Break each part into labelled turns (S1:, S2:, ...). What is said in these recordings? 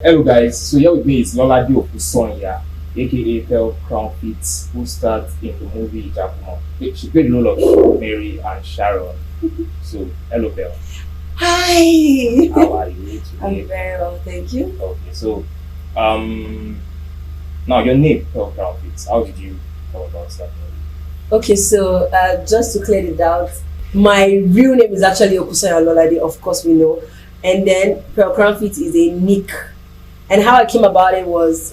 S1: Hello guys, so here with me is Lolade Okusanya, aka Pearl Crown Fitz, who starred in the movie Ijakumo. She played the role of Mary and Sharon. So, hello Pearl.
S2: Hi.
S1: How are you
S2: I'm
S1: today?
S2: very well, thank you.
S1: Okay, so now your name, Pearl Crown Fitz. How did you come about that movie?
S2: Okay, so just to clear it out, my real name is actually Okusanya Lolade, of course we know, and then Pearl Crown Fit is a nick. And how I came about it was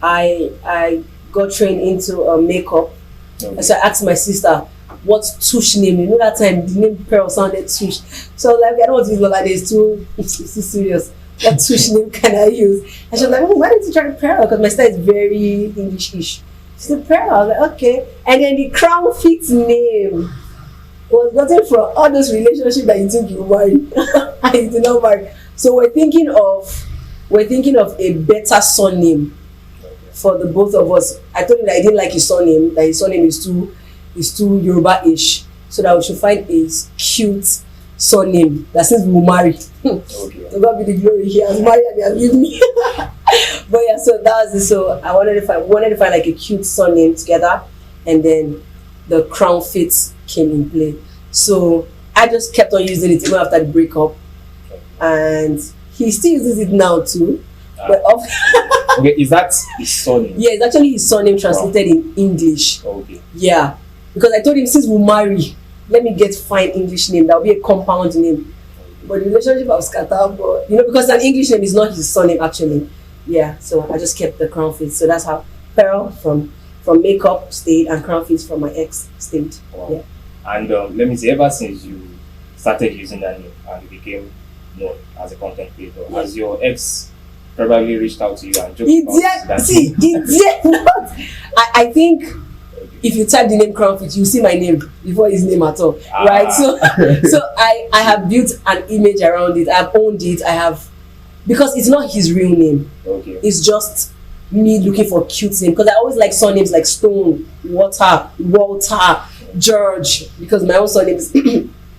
S2: I got trained into makeup.
S1: Okay.
S2: So I asked my sister, what's Tush name? You know that time the name Pearl sounded Tush. So I was like, I don't want to use Lolade, it's too serious. What Tush name can I use? And she was like, oh, why don't you try Pearl? Because my style is very English-ish. She said Pearl. I was like, okay. And then the Crown Fit name was gotten from all those relationships that you think you marry. I did not marry. So we're thinking of a better surname for the both of us. I told him that I didn't like his surname, that his surname is too Yoruba-ish. So that we should find a cute surname that since we will marry.
S1: Okay.
S2: To God be the glory, he has married and he has given me. But yeah, so that was it. So I wanted to find like a cute surname together, and then the Crown Fit came in play. So I just kept on using it even after the breakup, and he still uses it now too. But
S1: Okay, is that his surname?
S2: yeah, it's actually his surname translated in English.
S1: Okay.
S2: Yeah, because I told him since we marry, let me get fine English name that will be a compound name. But the relationship was scattered, but because an English name is not his surname actually. Yeah, so I just kept the Crown Fit. So that's how Pearl from makeup stayed and Crown Fit from my ex stayed.
S1: Wow.
S2: Yeah.
S1: And let me say, ever since you started using that name and you became known as a content creator, has your ex probably reached out to you and joked about that?
S2: He did not. I think if you type the name Crown Fit, you see my name before his name at all, right? So I have built an image around it. I've owned it. I have, because it's not his real name.
S1: Okay.
S2: It's just me looking for cute name, because I always like surnames like Stone, Walter, George, because my own surname is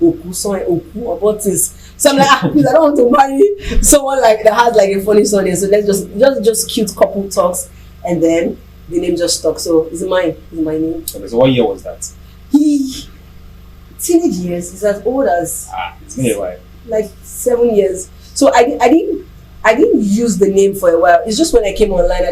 S2: Okusanya, or what is. So I'm like, please, I don't want to marry someone like that has like a funny surname. So let's just cute couple talks, and then the name just stuck. So it's my name.
S1: Okay, so what year was that?
S2: He teenage years. He's as old as
S1: It's been a while.
S2: like 7 years. So I didn't use the name for a while. It's just when I came online,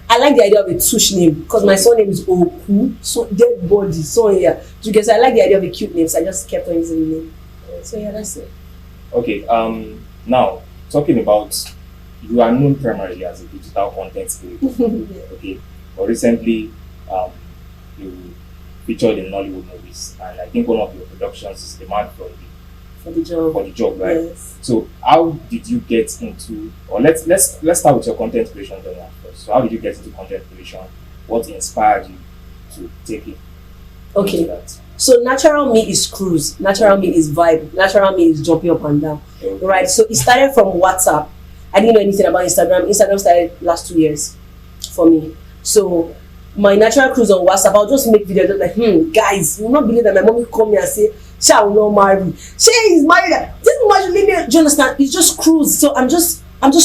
S2: I like the idea of a Tush name, because my surname is Oku, so dead body. So yeah, because I like the idea of a cute name, so I just kept on using the name. So yeah, that's it.
S1: Okay. Now talking about, you are known primarily as a digital content creator.
S2: Yeah.
S1: Okay. But recently, you featured in Nollywood movies, and I think one of your productions is the man
S2: For the job.
S1: for the job, right?
S2: Yes.
S1: So how did you get into, or let's start with your content creation journey first. So how did you get into content creation? What inspired you to take it
S2: Okay.
S1: into that?
S2: So natural me is cruise. Natural me is vibe. Natural me is jumping up and down.
S1: Okay.
S2: Right. So it started from WhatsApp. I didn't know anything about Instagram. Instagram started last 2 years for me. So my natural cruise on WhatsApp, I'll just make videos just like, guys, you will not believe that my mommy call me and say, she will not marry. She is married. This much leave me. Do you understand? It's just cruise. So I'm just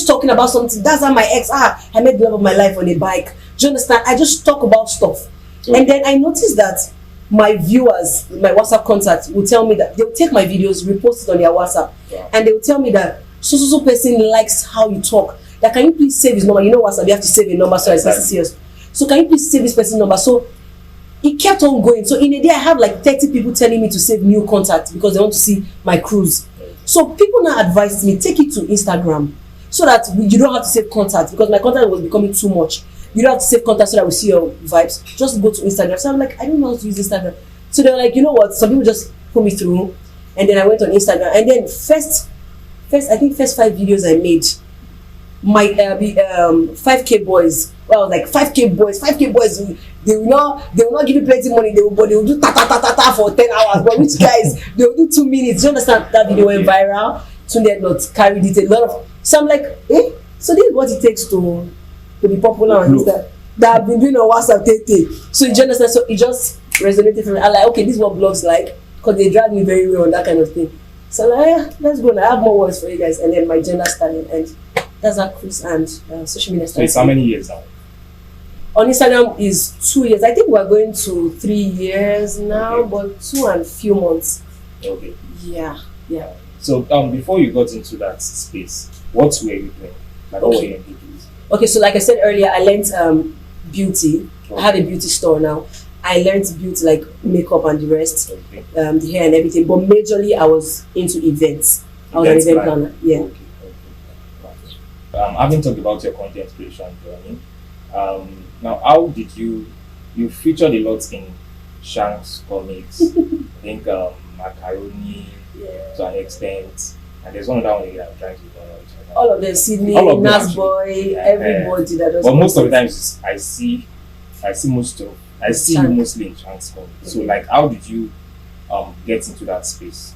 S2: talking about something. That's how my ex, I met the love of my life on a bike. Do you understand? I just talk about stuff.
S1: Okay.
S2: And then I noticed that my viewers, my WhatsApp contacts will tell me that they'll take my videos, repost it on their WhatsApp.
S1: Wow.
S2: And they will tell me that so person likes how you talk. That can you please save his number? You know WhatsApp, you have to save a number, so it's serious. So can you please save this person's number? So it kept on going. So in a day, I have like 30 people telling me to save new contacts because they want to see my cruise. So people now advised me, take it to Instagram so that you don't have to save contacts, because my contact was becoming too much. You don't have to save contacts so that we see your vibes. Just go to Instagram. So I'm like, I don't know how to use Instagram. So they're like, you know what? Some people just put me through, and then I went on Instagram. And then first 5 videos I made, my 5K boys. Well, like 5K boys, they will not give you plenty money. They will do ta for 10 hours. But which guys, they will do 2 minutes. Do you understand? That video went viral. Tunde not carried it a lot of. So I'm like, so this is what it takes to be popular on Insta. That I've been doing on WhatsApp. So you understand? So it just resonated for me. I'm like, okay, this is what blogs like, because they drag me very well on that kind of thing. So I'm like, let's go now. I have more words for you guys. And then my gender started, and That's our cruise and social media.
S1: So it's how many years now?
S2: On Instagram is 2 years. I think we're going to 3 years now,
S1: Okay.
S2: but 2 and few months.
S1: Okay.
S2: Yeah.
S1: So before you got into that space, what were you doing? Like what were you engaged with?
S2: Okay, so like I said earlier, I learned beauty. I have a beauty store now. I learned beauty like makeup and the rest,
S1: Okay.
S2: the hair and everything. But majorly, I was into events. I was
S1: Events
S2: an event
S1: planner.
S2: planner. Yeah.
S1: Okay. Having talked about your content creation journey, now how did you featured a lot in Shank's comics? I think Macaroni
S2: Yeah.
S1: to an extent, and there's one other one again I'm trying to remember.
S2: All of them, Sydney,
S1: All of them
S2: Nas
S1: actually.
S2: Boy, everybody that does.
S1: But most of the times I see you
S2: Shank.
S1: mostly in Shank's comics. So like, how did you get into that space?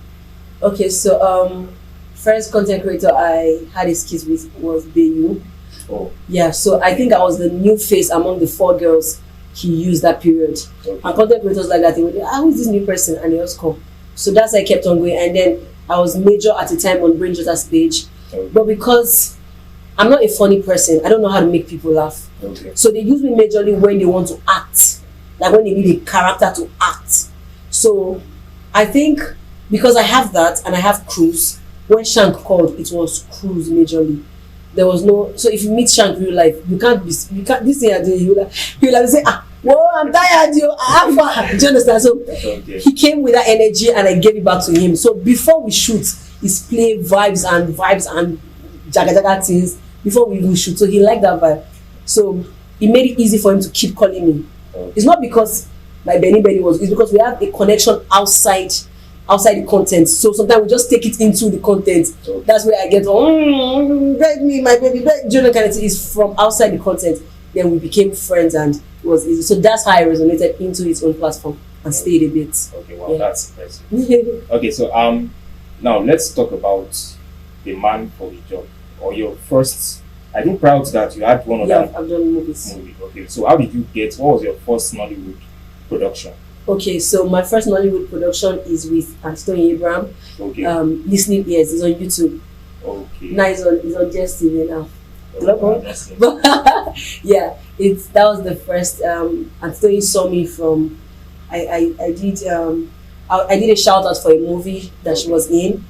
S2: Okay, so first content creator I had a skit with was Bayu.
S1: Oh,
S2: Yeah, so I think I was the new face among the 4 girls he used that period.
S1: okay.
S2: And content creators like that, they would be, who is this new person? And they just come. So that's how I kept on going. And then I was major at the time on Brain Jota's page.
S1: Okay.
S2: But because I'm not a funny person, I don't know how to make people laugh.
S1: Okay.
S2: So they use me majorly when they want to act, like when they need a character to act. So I think because I have that and I have Cruise, when Shank called, it was Cruise majorly. There was no, so if you meet Shank real life, you can't, this thing you're doing, you'll like say, whoa, I'm tired, you alpha. Do you understand? So
S1: Okay.
S2: he came with that energy and I gave it back to him. So before we shoot, it's play vibes and jaga jaga things before we even shoot. So he liked that vibe. So it made it easy for him to keep calling me.
S1: Okay.
S2: It's not because my Benny was, it's because we have a connection outside the content. So sometimes we just take it into the content.
S1: Okay.
S2: That's where I get beg me, my baby, beg Jonah kind of thing is from outside the content. Then we became friends and it was easy. So that's how I resonated into its own platform and stayed a bit.
S1: Okay, wow,
S2: Yeah.
S1: that's impressive. Okay, so now let's talk about the man for the job, or your first. I think prior to that you had one of
S2: Yeah,
S1: that
S2: I've done movies.
S1: movie. Okay, so how did you get? What was your first Nollywood production?
S2: Okay, so my first Nollywood production is with Toyin Abraham.
S1: Okay.
S2: Listening Ears is on YouTube.
S1: Okay.
S2: Now it's on JSTV now.
S1: That's it.
S2: But yeah, that was the first. And Toyin saw me from. I did a shout out for a movie that she was in,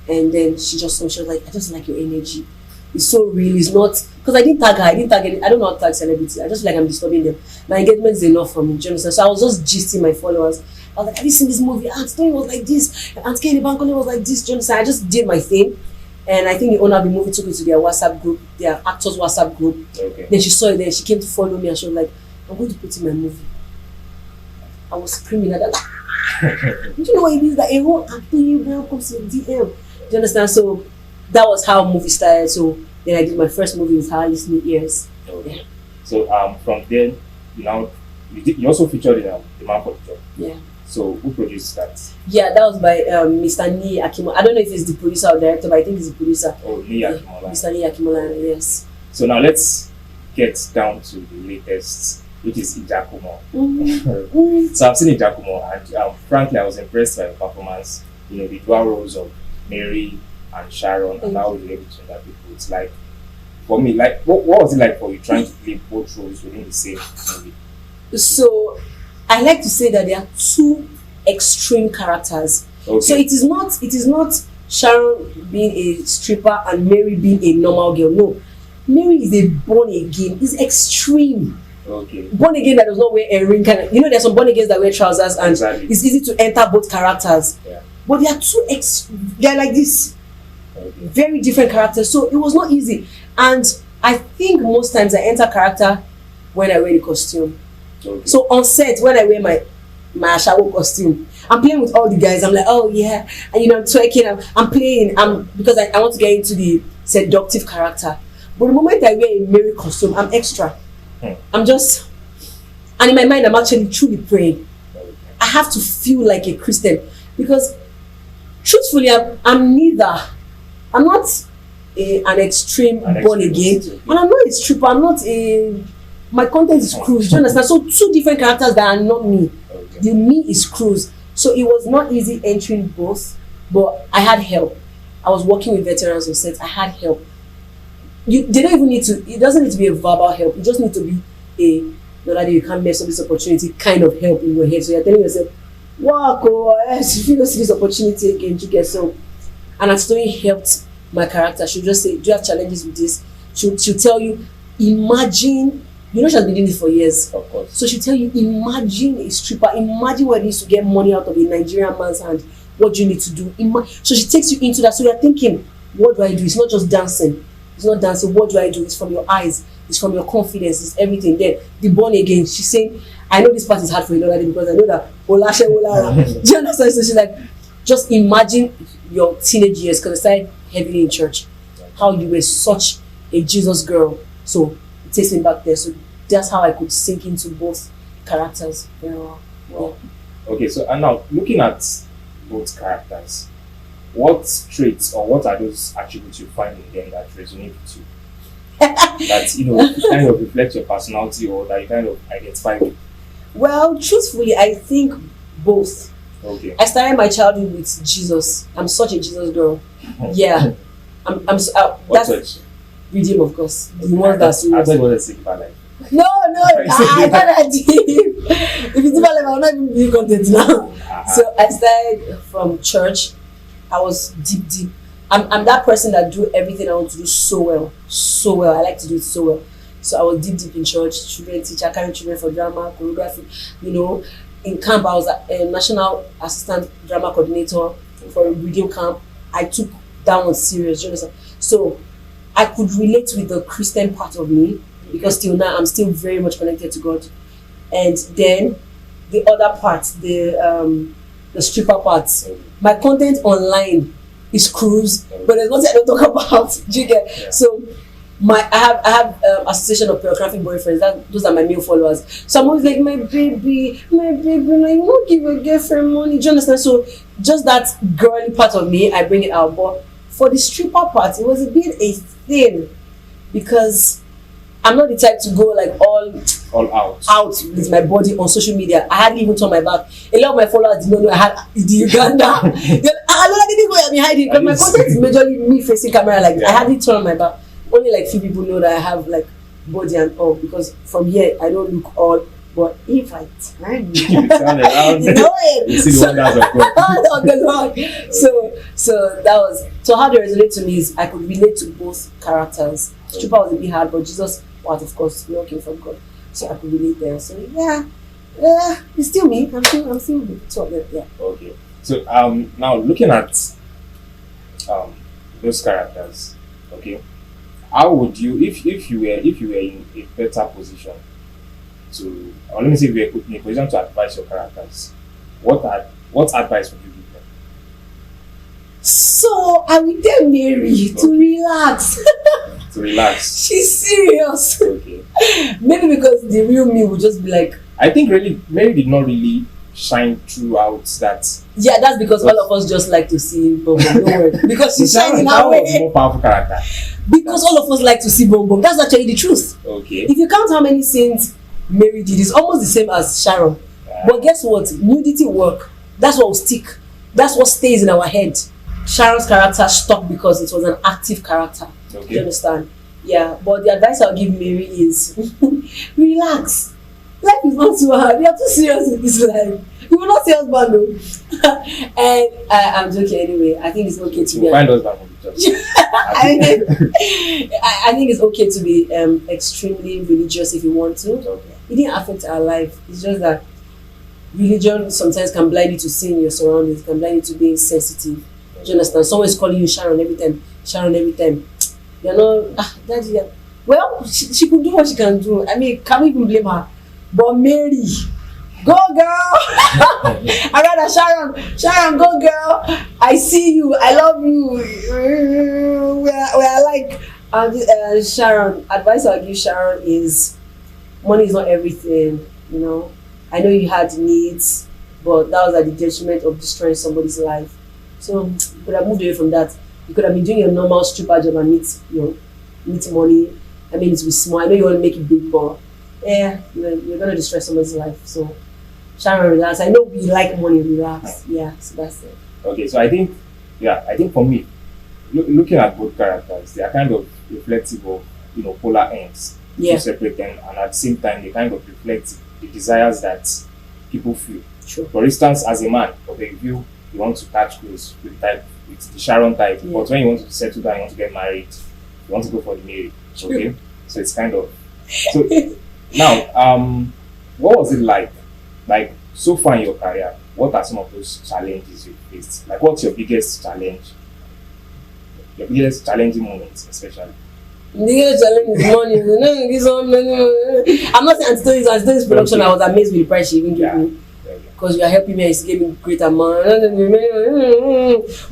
S2: and then she just saw. She was like, "I just like your energy. It's so real. It's not because I didn't tag her. I didn't tag any. I don't know how to tag celebrity. I just feel like I'm disturbing them. My engagement is enough from James. So I was just gisting my followers. I was like, "Have you seen this movie? Aunt Toyin was like this. Aunt Kenny Bankole was like this." James, I just did my thing. And I think the owner of the movie took it to their WhatsApp group, their actors' WhatsApp group.
S1: Okay.
S2: Then she saw it there. She came to follow me and she was like, "I'm going to put in my movie." I was screaming at that. Do you know what it means that a whole acting now comes to DM? Do you understand? So that was how movie started. So then I did my first movie with her, Listening Ears.
S1: Okay. So from there, you also featured in The Man for the Job.
S2: Yeah.
S1: So who produced that?
S2: Yeah, that was by Mr. Ni Akimo. I don't know if it's the producer or director, but I think it's the producer.
S1: Oh, Nia Akimola.
S2: Mr. Ni Akimola, yes.
S1: So now let's get down to the latest, which is Ijakumo.
S2: Mm-hmm.
S1: So I've seen Ijakumo, and frankly, I was impressed by the performance. The dual roles of Mary and Sharon, and how you were able to interpret people. It's like, for me, like, what was it like for you trying to play both roles within the same movie?
S2: So I like to say that there are two extreme characters.
S1: Okay.
S2: So it is not Sharon being a stripper and Mary being a normal girl. No. Mary is a born again. It's extreme.
S1: Okay.
S2: Born again that does not wear a ring. There's some born agains that wear trousers and
S1: Exactly.
S2: it's easy to enter both characters.
S1: Yeah.
S2: But they are they're like this.
S1: Okay.
S2: Very different characters. So it was not easy. And I think most times I enter character when I wear the costume.
S1: Okay.
S2: So on set, when I wear my Ashawo costume, I'm playing with all the guys. I'm like, oh yeah, and I'm twerking. I'm playing. Because I want to get into the seductive character. But the moment I wear a Mary costume, I'm extra. I'm just, and in my mind, I'm actually truly praying.
S1: Okay.
S2: I have to feel like a Christian because, truthfully, I'm neither. I'm not an extreme born again, and I'm not a stripper. I'm not a. My content is cruise. Do you understand? So two different characters that are not me.
S1: Okay.
S2: The me is cruise. So it was not easy entering both, but I had help. I was working with veterans on set. I had help. they don't even need to. It doesn't need to be a verbal help. It just need to be a no that you can't mess up this opportunity kind of help in your head. So you're telling yourself, wow, if you don't see this opportunity again, you get so. And as Toyin helped my character, she'll just say, do you have challenges with this? She'll tell you, imagine, she has been doing this for years.
S1: Of course.
S2: So she'll tell you, imagine a stripper, imagine what it is to get money out of a Nigerian man's hand. What do you need to do? So she takes you into that. So you're thinking, what do I do? It's not just dancing. It's not dancing. What do I do? It's from your eyes. It's from your confidence. It's everything. Then the born again. She's saying, I know this part is hard for you Lolade because I know that Olashe Olara. Do you understand? So she's like, just imagine your teenage years because I started heavily in church. How you were such a Jesus girl. So it takes me back there. So that's how I could sink into both characters very well.
S1: Wow. Okay, so and now looking at both characters, what traits or what are those attributes you find in them that resonate with you? That kind of reflect your personality or that you kind of identify with?
S2: Well, truthfully, I think both.
S1: Okay.
S2: I started my childhood with Jesus. I'm such a Jesus girl. Yeah. That's
S1: church?
S2: Redeem, of course. The one that's
S1: I thought you wanted to sing about life.
S2: No, I got that deep. If it's about life, I will not even be content now. So I started from church. I was deep. I'm that person that do everything I want to do so well. I like to do it so well. So I was deep in church, children teacher, carrying children for drama, choreography. In camp I was a national assistant drama coordinator for a reading camp. I took that one serious, you understand? So I could relate with the Christian part of me because till now I'm still very much connected to God. And then the other part, the stripper part, my content online is cruise, but there's nothing I don't talk about. Do you get? Yeah. So I have association of choreographic boyfriends. Those are my male followers. So I'm always like, my baby, like, you won't give a girlfriend money. Do you understand? So just that girly part of me, I bring it out. But for the stripper part, it was a bit a thing because I'm not the type to go like all out with my body on social media. I hardly even turn my back. A lot of my followers did not know I had the Uganda. I didn't go and be hiding because my content is majorly me facing camera. Like I hardly turn my back. Only like few people know that I have like body and all because from here I don't look all. But if I turn, you know it.
S1: You see the wonders of God.
S2: On the Lord. So that was how they resonate to me is I could relate to both characters. Stripper was a bit hard, but Jesus was of course we all came from God, so I could relate there. So yeah, it's still me. I'm still with two of them. Yeah.
S1: Okay. So now looking at those characters, okay, how would you if you were in a better position to, or let me say, if you were put in a position to advise your characters, what advice would you give them?
S2: So I will tell Mary to relax.
S1: To relax.
S2: She's serious.
S1: Okay.
S2: Maybe because the real me would just be like.
S1: I think really Mary did not really shine throughout that.
S2: Yeah, that's because all of us just like to see Bom Bom. Don't worry. Because she's shining her way.
S1: More powerful character.
S2: Because all of us like to see Bom Bom. That's actually the truth.
S1: Okay.
S2: If you count how many scenes Mary did, it's almost the same as Sharon. Yeah. But guess what? Nudity work. That's what will stick. That's what stays in our head. Sharon's character stuck because it was an active character.
S1: Okay.
S2: Do you understand? Yeah. But the advice I'll give Mary is relax. Life is not too hard. We are too serious in this life. You will not see us bad though. And I'm joking anyway. I think it's okay to be.
S1: Find us back on the church.
S2: I think it's okay to be extremely religious if you want to.
S1: Okay.
S2: It didn't affect our life. It's just that religion sometimes can blind you to seeing your surroundings, can blind you to being sensitive. Do you understand? Someone is calling you Sharon every time. Sharon every time. You're not, daddy. Well, she could do what she can do. I mean, can we even blame her? But Mary, go girl. I rather Sharon, go girl. I see you. I love you. We are like, Sharon. Advice I'll give Sharon is, money is not everything. You know, I know you had needs, but that was at the detriment of destroying somebody's life. So you could have moved away from that. You could have been doing your normal stripper job and meet money. I mean, it's small. I know you want to make it big, but yeah, you're gonna destroy someone's life. So Sharon, relax. I know we like money, relax. Yeah, so that's it.
S1: Okay, so I think for me, looking at both characters, they are kind of reflective of, polar ends,
S2: Yeah.
S1: two separate ends, and at the same time they kind of reflect the desires that people feel.
S2: Sure.
S1: For instance, as a man, okay, if you want to catch close with the Sharon type,
S2: Yeah.
S1: but when you want to settle down, you want to get married, you want to go for the marriage. Okay, so it's kind of so. Now, what was it like? Like so far in your career, what are some of those challenges you faced? Like, what's your biggest challenge? Your biggest challenging moments, especially.
S2: The biggest challenge is money. I'm not saying Antoni's production.
S1: Okay.
S2: I was amazed with the price she even gave me. Because you are helping me and it's giving me great amount.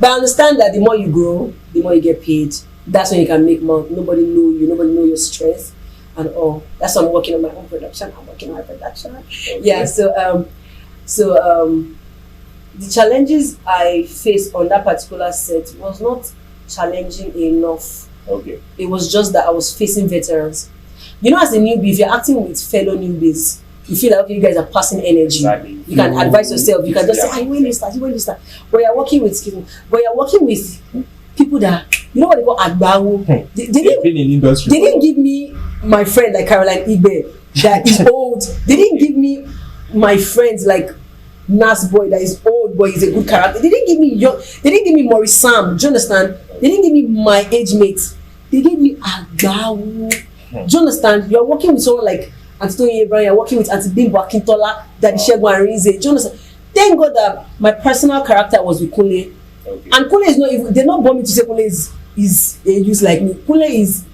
S2: But I understand that the more you grow, the more you get paid. That's when you can make money. Nobody know your strength and all. That's why I'm working on my own production.
S1: Okay.
S2: Yeah, so the challenges I faced on that particular set was not challenging enough.
S1: Okay.
S2: It was just that I was facing veterans. As a newbie, if you're acting with fellow newbies, you feel like, okay, you guys are passing energy.
S1: Exactly.
S2: You can advise yourself. You can just say, when you start. But you're working with people that, what they call Agbawu. They didn't
S1: been in industry.
S2: They didn't give me my friend like Caroline Igbe that is old. They didn't give me my friends like Nas Boy that is old but he's a good character. They didn't give me They didn't give me Maurice Sam. Do you understand? They didn't give me my age mates. They gave me Agbawu. Do you understand? You're working with someone like Toyin Abraham. You're working with Auntie Bimbo Akintola, Daddy Shegun Arinze. Do you understand? Thank God that my personal character was with Kunle.
S1: Okay.
S2: And Kunle is not even. They not want me to say Kunle is a use like me. Kunle is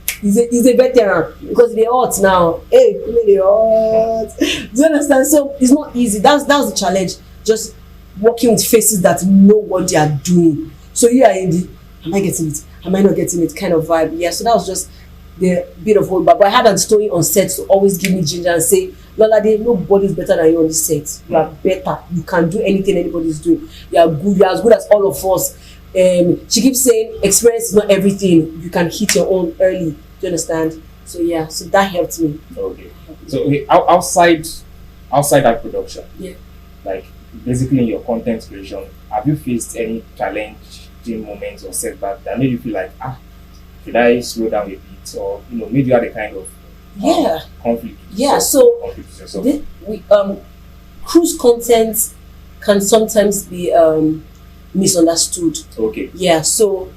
S2: a veteran because they hot now. Hey, Kunle they hot. Do you understand? So it's not easy. That was the challenge. Just working with faces that know what they are doing. So you are in the, am I getting it? Am I not getting it? Kind of vibe. Yeah. So that was just the bit of hold back. But I had a story on set to always give me ginger and say, Lolade, nobody's better than you on this set. You are better. You can do anything anybody's doing. You are good. You are as good as all of us. She keeps saying experience is not everything. You can hit your own early. Do you understand? So yeah, so that helped me.
S1: Okay. So okay, outside that production,
S2: Yeah.
S1: like basically in your content creation, have you faced any challenging moments or setback that made you feel like, should I slow down a bit, or maybe you had a kind of conflict?
S2: Yeah. So
S1: conflict with yourself?
S2: cruise content can sometimes be misunderstood.
S1: Okay.
S2: Yeah. So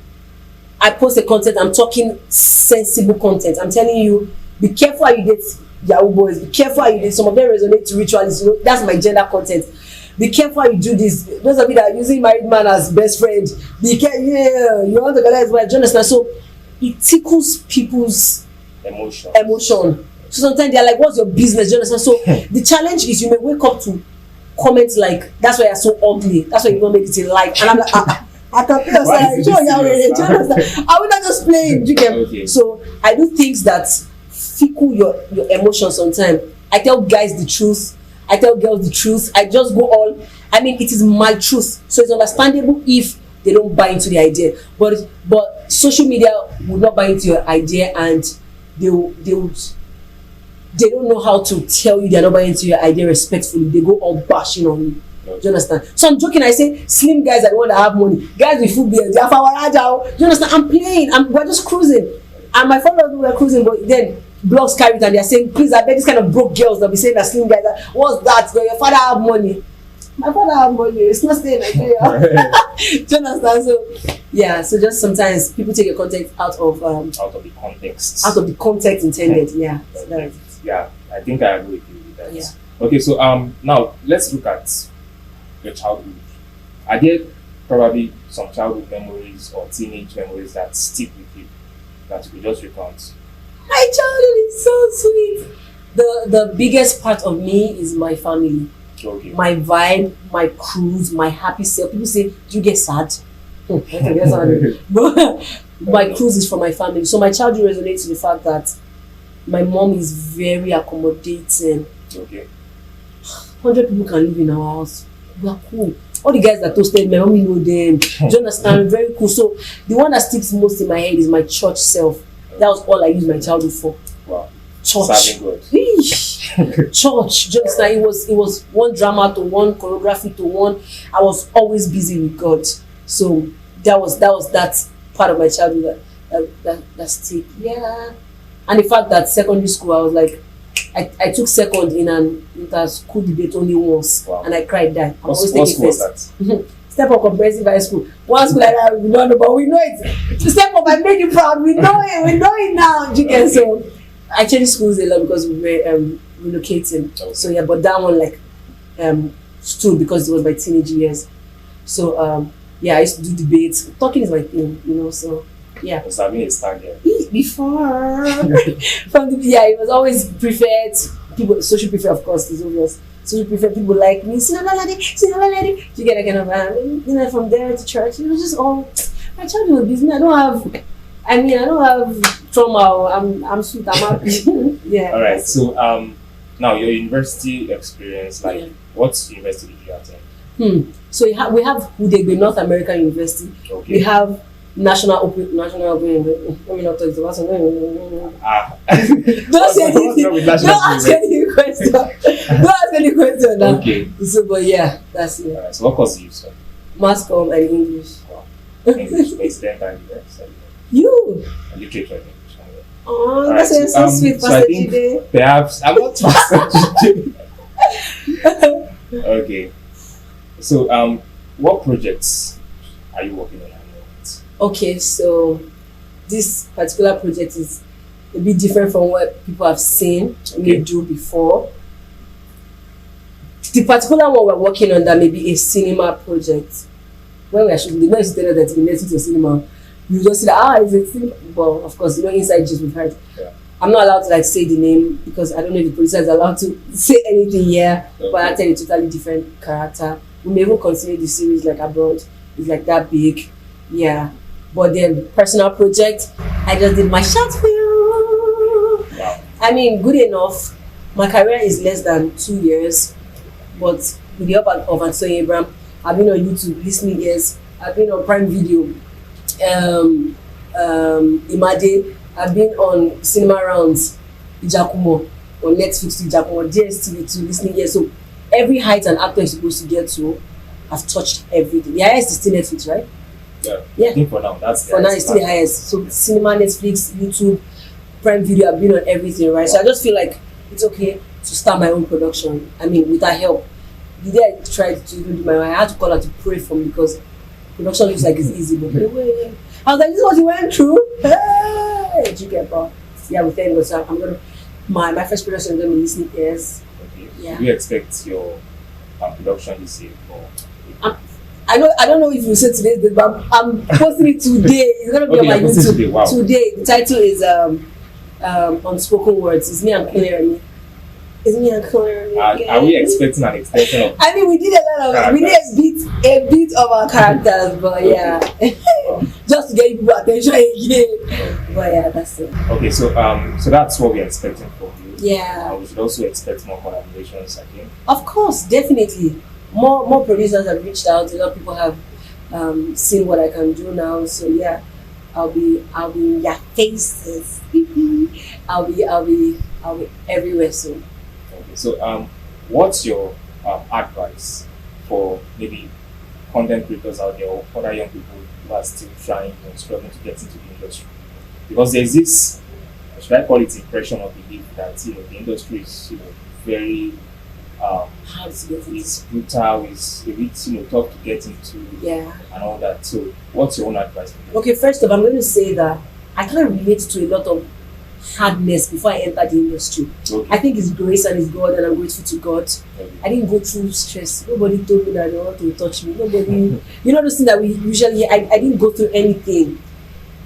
S2: I post a content. I'm talking sensible content. I'm telling you, be careful how you date Yahoo boys. Be careful how you date. Some of them resonate to ritualists. That's my gender content. Be careful how you do this. Those of you that are using married man as best friend. Be careful. Yeah, you want to get as well. Do you understand? So it tickles people's emotion. So sometimes they're like, "What's your business?" Do you understand? So the challenge is you may wake up to comments like, "That's why you're so ugly. That's why you don't make it in life." And I'm like, I can feel like, do you understand? I will not just play. You get
S1: Okay.
S2: So I do things that fickle your emotions sometimes. I tell guys the truth. I tell girls the truth. I just go all. I mean, it is my truth. So it's understandable if they don't buy into the idea. But social media will not buy into your idea, and they don't know how to tell you they're not buying into your idea respectfully. They go all bashing on you. Do you understand? So I'm joking. I say slim guys are the one that have money. Guys with full beard, they are fawaraja. Do you understand? I'm playing. We're just cruising. And my followers were cruising, but then blogs carry it and they're saying, please, I bet this kind of broke girls that be saying that slim guys are, what's that? Your father have money. My father have money. It's not staying like that. Do you understand? So yeah, so just sometimes people take your content out of
S1: the context.
S2: Out of the context intended. Yeah. So that,
S1: yeah, I think I agree with you with that.
S2: Yeah.
S1: Okay, so now let's look at your childhood. Are there probably some childhood memories or teenage memories that stick with you that you could just recount?
S2: my childhood is so sweet. The biggest part of me is my family.
S1: Okay.
S2: My vibe, my cruise, my happy self. People say, do you get sad? But my cruise is for my family. So my childhood resonates with the fact that my mom is very accommodating.
S1: Okay.
S2: 100 people can live in our house. We are cool. All the guys that toasted my mommy know them. Do you understand? Very cool. So the one that sticks most in my head is my church self. That was all I used my childhood for.
S1: Wow.
S2: Church.
S1: Serving God.
S2: Church. Do you understand? It was one drama to one choreography to one. I was always busy with God. So that was that part of my childhood that stick. Yeah. And the fact that secondary school, I was like, I took second in an inter-school debate only once,
S1: Wow.
S2: and I cried that. I'm
S1: What
S2: always
S1: school
S2: taking
S1: was
S2: first.
S1: that?
S2: Step up comprehensive high school. One school like that, we don't know, but we know it. To step up, I made you proud. We know it. We know it now. You get so. I changed schools a lot because we were relocating.
S1: Okay.
S2: So yeah, but that one like stood because it was my teenage years. So yeah, I used to do debates. Talking is my thing, you know. So yeah.
S1: Was having a star there.
S2: Before from the yeah, it was always preferred. People social prefer, of course, is obvious. Social prefer people like me. Lolade. You get a kind of you know, from there to church. It was just all my childhood was busy. I don't have trauma. I'm sweet. I'm happy. Yeah.
S1: All right. So now your university experience, like
S2: Yeah.
S1: what university did you attend?
S2: So we have Udegbe, North American University.
S1: Okay.
S2: We have National Open. Let me not talk about Don't say anything. Don't ask any question. Don't ask any question now.
S1: Okay.
S2: So, but yeah, that's it.
S1: All right. So what course did you study?
S2: Mass comm and English.
S1: Wow. English, incidental English,
S2: You.
S1: literature, and English.
S2: Oh,
S1: All
S2: that's
S1: right,
S2: so sweet,
S1: so I
S2: Pastor
S1: think
S2: Jide.
S1: perhaps I'm not Pastor Jide. Okay. So what projects are you working on at the moment?
S2: Okay, so this particular project is a bit different from what people have seen me do before. The particular one we're working on that may be a cinema project. When we are shooting, the next day that we next to cinema, you just see that is it cinema? Well, of course, you know inside just we've heard.
S1: Yeah.
S2: I'm not allowed to like say the name because I don't know if the producer is allowed to say anything here.
S1: Okay.
S2: But I tell you, totally different character. We may even continue the series like abroad. It's like that big, yeah. But then personal project, I just did my short film.
S1: Wow.
S2: I mean, good enough. My career is less than 2 years, but with the help of Toyin Abraham, I've been on YouTube listening years. I've been on Prime Video, Imade. I've been on Cinema Rounds, Ijakumo, on Netflix, Ijakumo, DSTV to listening years. So every height an actor is supposed to get to, I've touched everything. The highest is still Netflix, right?
S1: Yeah. I think for now that's
S2: For now, it's still the highest. So cinema, Netflix, YouTube, Prime Video, I've been on everything, right? So I just feel like it's okay to start my own production. I mean, with her help. The day I tried to even do my own, I had to call her to pray for me because production looks like it's easy, but I was like, this is what you went through. Hey, did you get bro? Yeah, we thank God. So I'm gonna my first production is gonna be listening ears.
S1: Okay.
S2: Yeah.
S1: Do you expect your production this year or
S2: I don't know if you said today's date, but I'm posting it today. It's gonna be on my YouTube.
S1: Today. Wow.
S2: Today, the title is Unspoken Words. It's me and Claire. It's me and Claire.
S1: are we expecting an extension of
S2: I mean, we did a lot of we did a bit of our characters, but yeah, just to get people attention again. But yeah, that's it.
S1: Okay, so that's what we're expecting from you.
S2: Yeah,
S1: We should also expect more collaborations, I think.
S2: of course, definitely. More producers have reached out. A lot of people have seen what I can do now. So yeah, I'll be in their faces. I'll be everywhere soon.
S1: Okay, so what's your advice for maybe content creators out there or other young people who are still trying and struggling to get into the industry? Because there's this, should I call it impression or belief that the industry is very
S2: Hard to get
S1: it's brutal, it's a bit tough to get into,
S2: Yeah.
S1: and all that. So what's your own advice?
S2: Okay, first off, I'm going to say that I can't relate to a lot of hardness before I entered the industry.
S1: Okay.
S2: I think it's grace and it's God, and I'm grateful to God.
S1: Okay.
S2: I didn't go through stress. Nobody told me that they want to touch me. Nobody, those things that we usually hear. I didn't go through anything.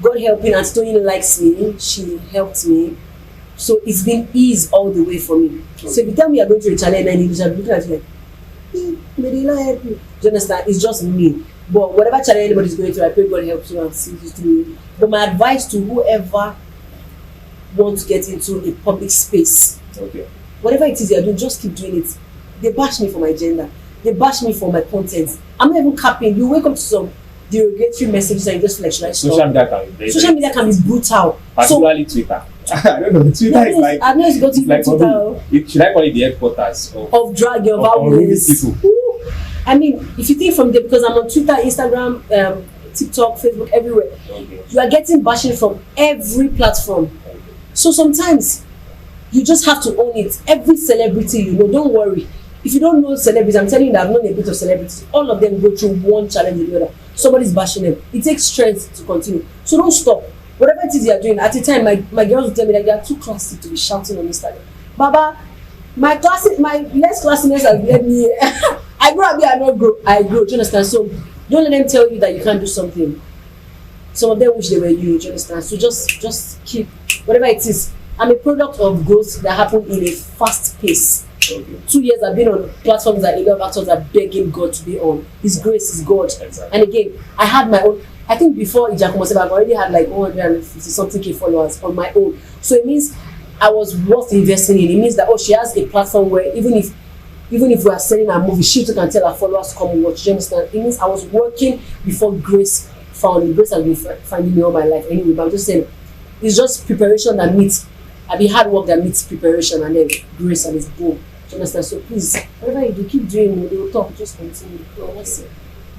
S2: God helping, and Toyin likes me. She helped me. So it's been ease all the way for me.
S1: Okay.
S2: So if you tell me you're going through a challenge and you're looking at you like, may they not help you? Do you understand? It's just me. But whatever challenge anybody's going through, I pray God helps you and sees you through. But my advice to whoever wants to get into a public space,
S1: Okay.
S2: whatever it is you're doing, just keep doing it. They bash me for my gender. They bash me for my content. I'm not even capping. You wake up to some derogatory messages and you just feel like, should I stop? Social media can be brutal.
S1: Particularly Twitter. I don't know. Twitter is like.
S2: I've never got to
S1: like
S2: Twitter.
S1: Should I call it the headquarters
S2: Of drag your
S1: of
S2: values.
S1: people?
S2: I mean, if you think from there, because I'm on Twitter, Instagram, TikTok, Facebook, everywhere.
S1: Okay.
S2: You are getting bashing from every platform.
S1: Okay.
S2: So sometimes you just have to own it. Every celebrity you know, don't worry. If you don't know celebrities, I'm telling you that I've known a bit of celebrities. All of them go through one challenge or the other. Somebody's bashing them. It takes strength to continue. So don't stop. Whatever it is you are doing, at the time, my girls will tell me that you are too classy to be shouting on Instagram. Baba, my less classiness has led me. I grow up here, I not grow. I grow. Do you understand? So don't let them tell you that you can't do something. Some of them wish they were you. Do you understand? So just keep whatever it is. I'm a product of growth that happened in a fast pace.
S1: Okay.
S2: 2 years I've been on platforms that a lot of actors are begging God to be on. His grace is God.
S1: Exactly.
S2: And again, I had my own. I think before Ijakumo, I've already had like 150 something K followers on my own. So it means I was worth investing in. It means that she has a platform where even if we are selling a movie, she too can tell her followers to come and watch. Do you understand? It means I was working before Grace found me. Grace has been finding me all my life anyway. But I'm just saying, it's just preparation that meets. I mean, hard work that meets preparation, and then Grace and it's boom. Do you understand? So please, whatever you do, keep doing it. They will talk. Just continue. That's it.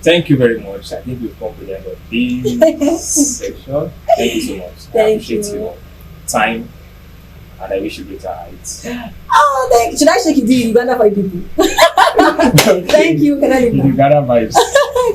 S1: Thank you very much. I think we've come to the end of this section. Thank you so much. I appreciate your time, and I wish you greater heights.
S2: Oh, should I shake it? Do Uganda for people? Thank you. Can I leave now?
S1: Uganda vibes.